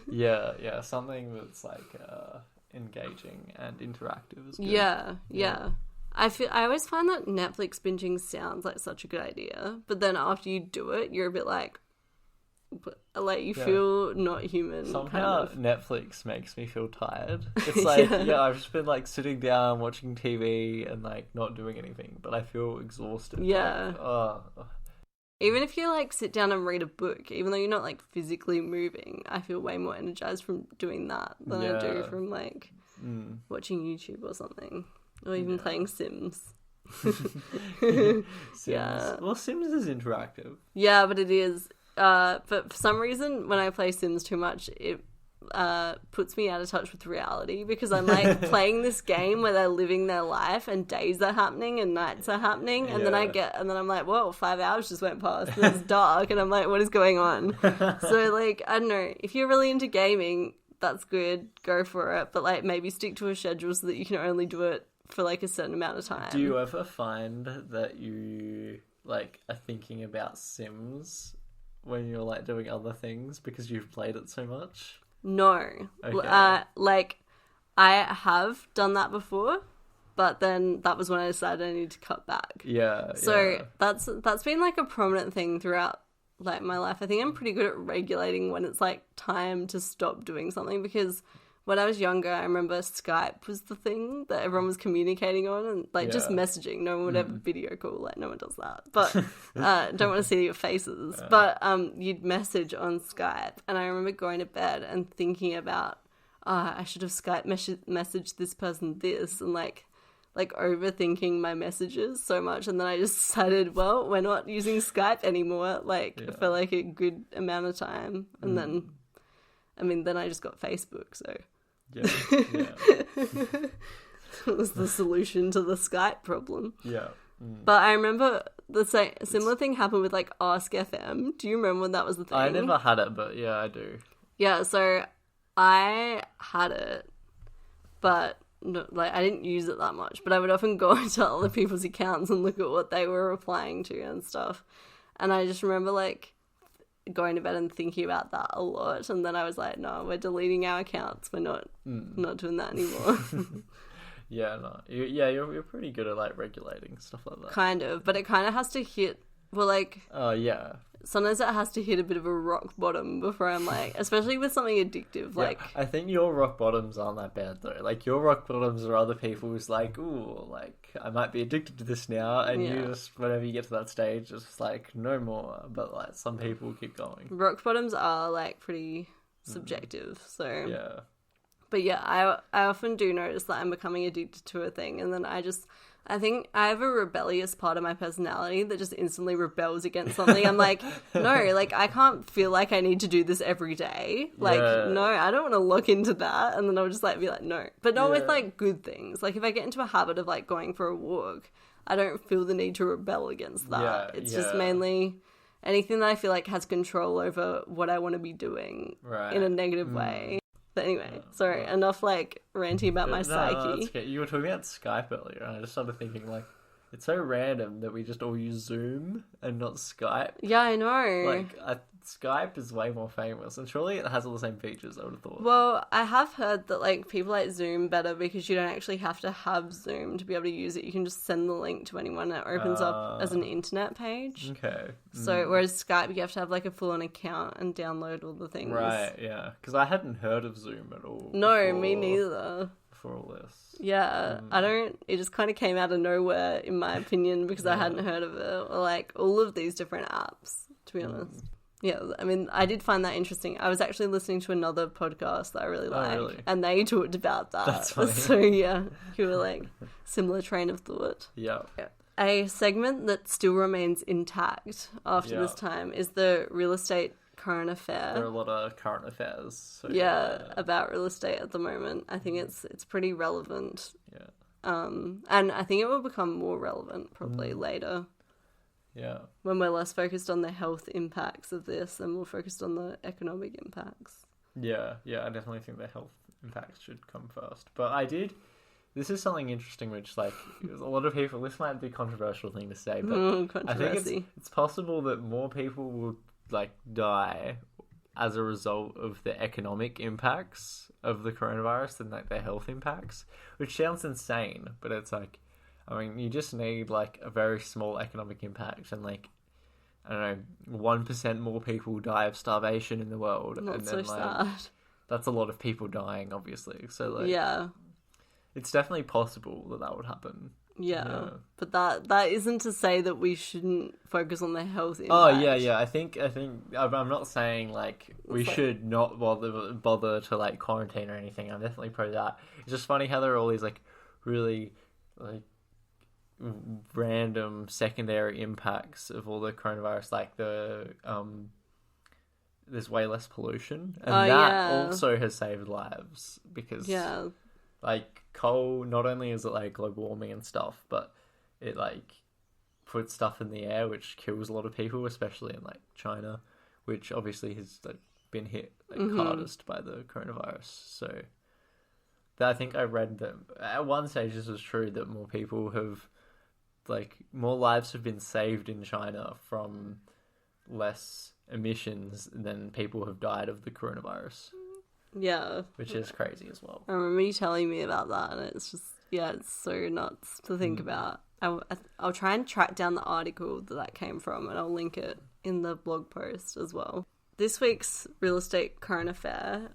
Yeah, something that's like engaging and interactive is good. Yeah. I always find that Netflix binging sounds like such a good idea, but then after you do it, you're a bit like you feel not human. Somehow Netflix makes me feel tired. It's like, I've just been like sitting down watching TV and like not doing anything, but I feel exhausted. Yeah. Like, even if you like sit down and read a book, even though you're not like physically moving, I feel way more energized from doing that than I do from like watching YouTube or something. Or even playing Sims. Sims. Yeah. Well, Sims is interactive. Yeah, but it is. But for some reason, when I play Sims too much, it puts me out of touch with reality because I'm like playing this game where they're living their life and days are happening and nights are happening, and then I'm like, whoa, 5 hours just went past and it's dark, and I'm like, what is going on? So like, I don't know, if you're really into gaming, that's good, go for it, but like maybe stick to a schedule so that you can only do it for like a certain amount of time. Do you ever find that you like are thinking about Sims when you're like doing other things because you've played it so much? No. Okay. Like I have done that before, but then that was when I decided I needed to cut back. Yeah. So that's been like a prominent thing throughout like my life. I think I'm pretty good at regulating when it's like time to stop doing something, because when I was younger, I remember Skype was the thing that everyone was communicating on, and like just messaging. No one would ever video call, like no one does that. But don't want to see your faces. But you'd message on Skype, and I remember going to bed and thinking about, I should have Skype messaged this person this, and like overthinking my messages so much. And then I just decided, well, we're not using Skype anymore, for like a good amount of time. And then, I mean, then I just got Facebook, so. Yeah. It was the solution to the Skype problem. Yeah. But I remember similar thing happened with like Ask FM. Do you remember when that was the thing? I never had it, but yeah, I do. Yeah, so I had it, but no, like I didn't use it that much. But I would often go into other people's accounts and look at what they were replying to and stuff. And I just remember like going to bed and thinking about that a lot, and then I was like, no, we're deleting our accounts, we're not doing that anymore. You're pretty good at like regulating stuff like that, kind of, but it kind of has to hit, well, like sometimes it has to hit a bit of a rock bottom before I'm like, especially with something addictive, like I think your rock bottoms aren't that bad though. Like your rock bottoms are other people's like, ooh, like I might be addicted to this now, and you just, whenever you get to that stage, it's just like no more. But like some people keep going. Rock bottoms are like pretty subjective, so yeah. But yeah, I often do notice that I'm becoming addicted to a thing, and then I think I have a rebellious part of my personality that just instantly rebels against something. I'm like, no, like I can't feel like I need to do this every day. Like, no, I don't want to look into that. And then I'll just like be like, no. But not with like good things. Like if I get into a habit of like going for a walk, I don't feel the need to rebel against that. It's just mainly anything that I feel like has control over what I want to be doing in a negative way. But anyway, sorry, enough like ranting about my psyche. No, that's okay. You were talking about Skype earlier, and I just started thinking like, it's so random that we just all use Zoom and not Skype. Yeah, I know. Like, Skype is way more famous, and surely it has all the same features, I would have thought. Well, I have heard that like people like Zoom better because you don't actually have to have Zoom to be able to use it. You can just send the link to anyone. It opens up as an internet page. Okay. So whereas Skype, you have to have like a full-on account and download all the things. Right, yeah. Because I hadn't heard of Zoom at all. No, me neither. Before all this. Yeah, it just kind of came out of nowhere, in my opinion, because I hadn't heard of it. Or like all of these different apps, to be honest. Yeah, I mean, I did find that interesting. I was actually listening to another podcast that I really like, and they talked about that. That's funny. So yeah, you were like, similar train of thought. Yeah. A segment that still remains intact after this time is the real estate current affair. There are a lot of current affairs. So about real estate at the moment. I think it's pretty relevant. Yeah. And I think it will become more relevant probably later. Yeah. When we're less focused on the health impacts of this and more focused on the economic impacts. Yeah, I definitely think the health impacts should come first. But this is something interesting which, like, a lot of people, this might be a controversial thing to say, but I think it's possible that more people will, like, die as a result of the economic impacts of the coronavirus than like their health impacts, which sounds insane, but it's like, I mean, you just need like a very small economic impact and like, I don't know, 1% more people die of starvation in the world. Not and so then, like, sad. that's a lot of people dying, obviously. So like, Yeah. it's definitely possible that would happen. Yeah. But that isn't to say that we shouldn't focus on the health impact. Oh yeah. I think I'm not saying like we should not bother to like quarantine or anything. I'm definitely pro that. It's just funny how there are all these like really like random secondary impacts of all the coronavirus, like the there's way less pollution, and that also has saved lives because like coal, not only is it like global warming and stuff, but it like puts stuff in the air which kills a lot of people, especially in like China, which obviously has like been hit like hardest by the coronavirus. So I think I read that at one stage this was true, that more people have like more lives have been saved in China from less emissions than people have died of the coronavirus. Yeah. Which is crazy as well. I remember you telling me about that, and it's just, it's so nuts to think about. I'll try and track down the article that came from, and I'll link it in the blog post as well. This week's real estate current affair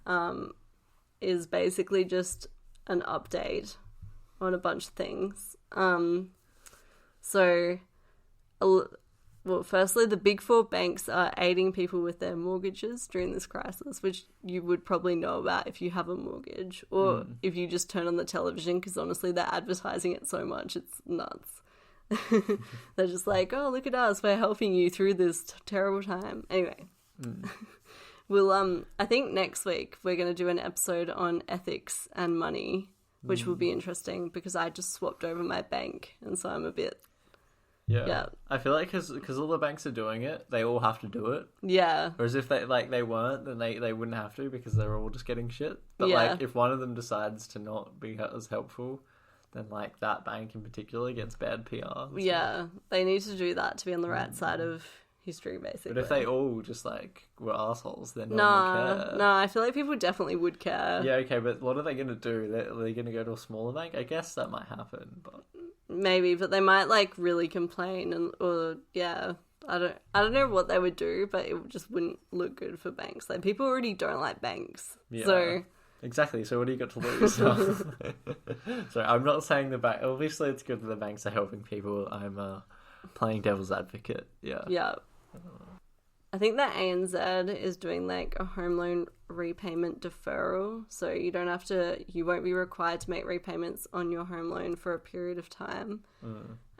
is basically just an update on a bunch of things. Well, firstly, the big four banks are aiding people with their mortgages during this crisis, which you would probably know about if you have a mortgage or if you just turn on the television, because honestly, they're advertising it so much, it's nuts. They're just like, oh, look at us, we're helping you through this terrible time. Anyway, we'll, I think next week we're going to do an episode on ethics and money, which will be interesting because I just swapped over my bank, and so I'm a bit... Yeah. I feel like because all the banks are doing it, they all have to do it. Yeah. Whereas if they weren't, then they wouldn't have to because they're all just getting shit. But like if one of them decides to not be as helpful, then like that bank in particular gets bad PR. Yeah, they need to do that to be on the right side of history, basically. But if they all just like were assholes, then no one would care. No, I feel like people definitely would care. Yeah, okay, but what are they going to do? Are they going to go to a smaller bank? I guess that might happen, but... Maybe, but they might like really complain I don't know what they would do, but it just wouldn't look good for banks. Like people already don't like banks. Yeah. So exactly. So what do you got to lose? So I'm not saying the bank. Obviously, it's good that the banks are helping people. I'm playing devil's advocate. Yeah. Yeah. I think that ANZ is doing like a home loan repayment deferral, so you won't be required to make repayments on your home loan for a period of time.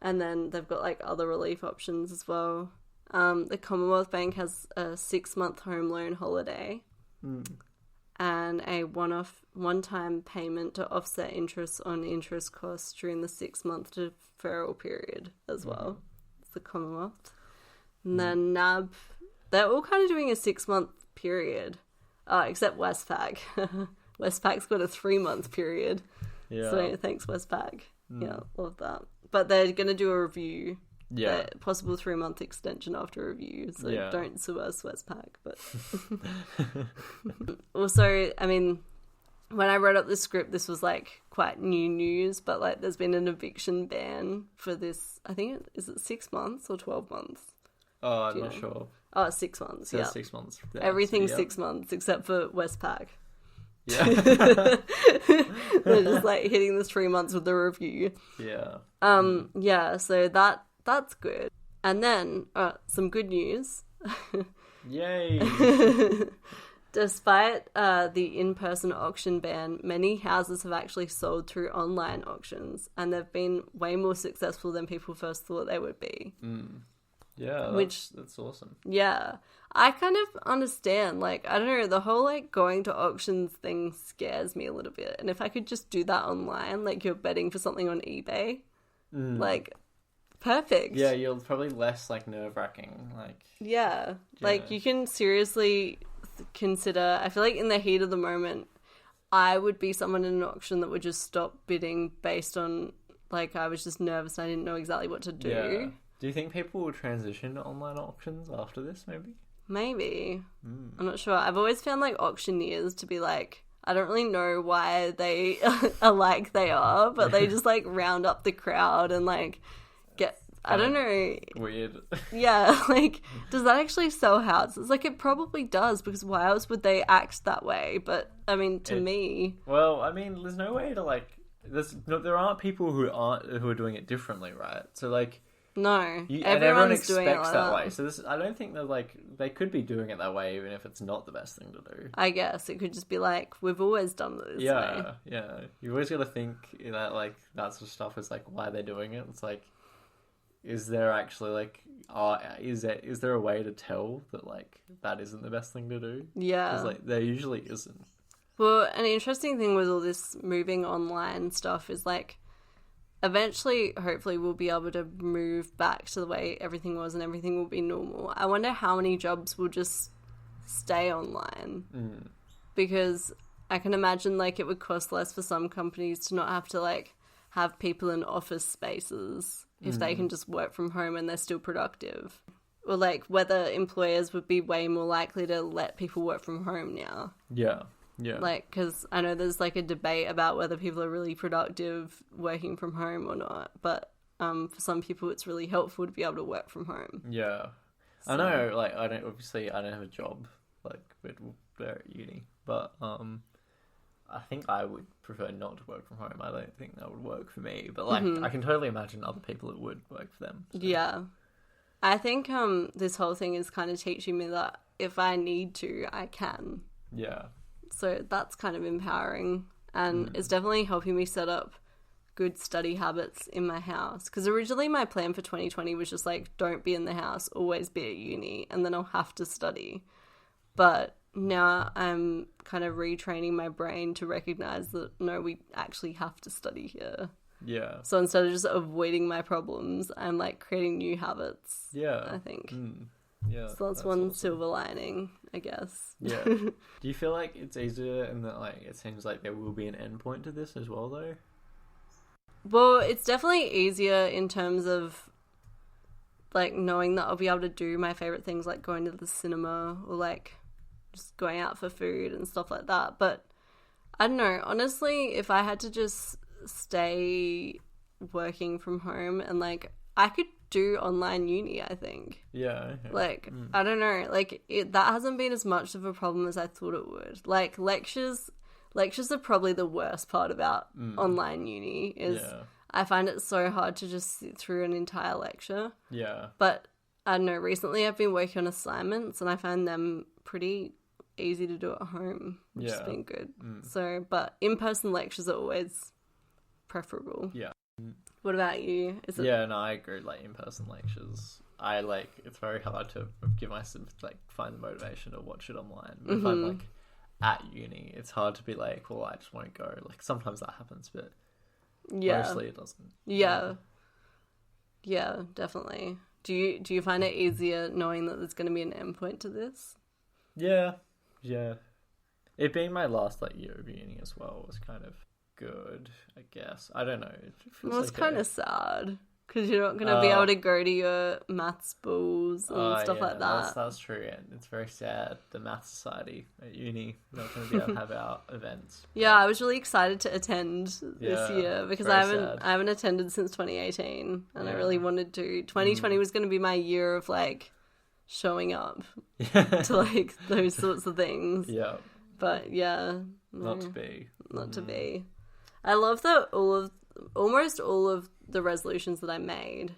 And then they've got like other relief options as well. The Commonwealth Bank has a 6-month home loan holiday and a one-time payment to offset interest on interest costs during the 6-month deferral period as well. It's the Commonwealth. And then NAB... They're all kind of doing a 6-month period, except Westpac. Westpac's got a 3-month period. Yeah. So thanks, Westpac. Yeah, love that. But they're going to do a review. Yeah. Possible 3-month extension after review. So don't sue us, Westpac. But also, I mean, when I wrote up the script, this was like quite new news, but like there's been an eviction ban for this. I think is it 6 months or 12 months? Oh, I'm not sure. Oh, 6 months, yeah. 6 months. Yeah, everything's 6 months except for Westpac. Yeah. They're just like hitting the 3 months with the review. Yeah. Yeah, so that's good. And then, some good news. Yay! Despite the in-person auction ban, many houses have actually sold through online auctions, and they've been way more successful than people first thought they would be. Yeah, that's awesome. Yeah. I kind of understand, like, I don't know, the whole, like, going to auctions thing scares me a little bit. And if I could just do that online, like, you're betting for something on eBay, like, perfect. Yeah, you're probably less, like, nerve-wracking, like... Yeah. Like, you can seriously consider... I feel like in the heat of the moment, I would be someone in an auction that would just stop bidding based on, like, I was just nervous and I didn't know exactly what to do. Yeah. Do you think people will transition to online auctions after this, maybe? Maybe. I'm not sure. I've always found like auctioneers to be like, I don't really know why they are like they are, but they just like round up the crowd and like get, I don't know. Weird. Yeah, like, does that actually sell houses? Like, it probably does, because why else would they act that way? But, I mean, to me... Well, I mean, there's no way to, like... there aren't people who are doing it differently, right? So, like... No, and everyone expects doing it like that way. So I don't think that, like, they could be doing it that way, even if it's not the best thing to do. I guess it could just be like, we've always done this way. Yeah. You always got to think that, like, that sort of stuff is, like, why they're doing it. It's like... Is there actually, like, is there a way to tell that, like, that isn't the best thing to do? Yeah. Because, like, there usually isn't. Well, an interesting thing with all this moving online stuff is, like, eventually, hopefully, we'll be able to move back to the way everything was and everything will be normal. I wonder how many jobs will just stay online. Because I can imagine, like, it would cost less for some companies to not have to, like, have people in office spaces if they can just work from home and they're still productive. Or, like, whether employers would be way more likely to let people work from home now. Yeah. Like, because I know there's, like, a debate about whether people are really productive working from home or not. But for some people, it's really helpful to be able to work from home. Yeah. So... I know, like, I don't have a job, like, we're at uni. But, I think I would prefer not to work from home. I don't think that would work for me. But, like, I can totally imagine other people it would work for them. So. Yeah. I think this whole thing is kind of teaching me that if I need to, I can. Yeah. So that's kind of empowering. And it's definitely helping me set up good study habits in my house. Because originally my plan for 2020 was just, like, don't be in the house, always be at uni, and then I'll have to study. But... now I'm kind of retraining my brain to recognize that, no, we actually have to study here. Yeah. So instead of just avoiding my problems, I'm, like, creating new habits. Yeah. I think. Yeah. So that's one awesome silver lining, I guess. Yeah. Do you feel like it's easier in that, like, it seems like there will be an endpoint to this as well, though? Well, it's definitely easier in terms of, like, knowing that I'll be able to do my favorite things, like going to the cinema or, like, just going out for food and stuff like that. But I don't know, honestly, if I had to just stay working from home and, like, I could do online uni, I think. Yeah. Okay. Like, I don't know, like, that hasn't been as much of a problem as I thought it would. Like, lectures are probably the worst part about online uni is I find it so hard to just sit through an entire lecture. Yeah. But I don't know, recently I've been working on assignments and I find them pretty easy to do at home, which has been good. So, but in-person lectures are always preferable. Yeah. What about you? Yeah, no, I agree. Like, in-person lectures, it's very hard to give myself, like, find the motivation to watch it online. But if I'm, like, at uni, it's hard to be like, well, I just won't go. Like, sometimes that happens, but mostly it doesn't. Yeah, definitely. Do you find it easier knowing that there's going to be an endpoint to this? Yeah. It being my last, like, year of uni as well was kind of good, I guess. I don't know. It's kind of sad because you're not going to be able to go to your maths balls and stuff like that. That's true, and it's very sad. The Math Society at uni, we're not going to be able to have our events. Yeah, I was really excited to attend this year because I haven't attended since 2018, and I really wanted to. 2020 was going to be my year of, like, showing up to, like, those sorts of things. Yeah. But yeah, not to be. I love that almost all of the resolutions that I made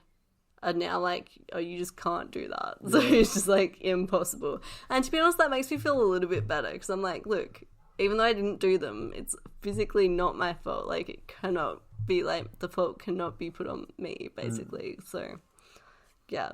are now like, oh, you just can't do that. So it's just, like, impossible. And to be honest, that makes me feel a little bit better because I'm like, look, even though I didn't do them, it's physically not my fault. Like, it cannot be, like, the fault cannot be put on me, basically. So, yeah.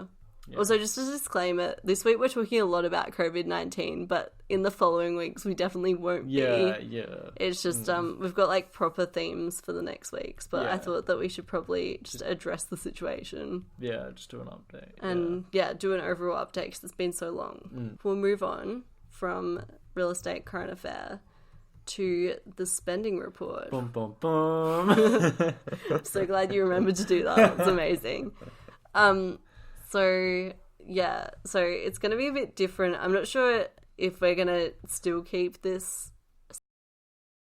Also, just a disclaimer, this week we're talking a lot about COVID-19, but in the following weeks we definitely won't be. Yeah. It's just, we've got, like, proper themes for the next weeks, but I thought that we should probably just address the situation. Yeah, just do an update. And, do an overall update because it's been so long. We'll move on from real estate current affair to the spending report. Boom, boom, boom. I'm so glad you remembered to do that. It's amazing. So yeah, so it's going to be a bit different. I'm not sure if we're going to still keep this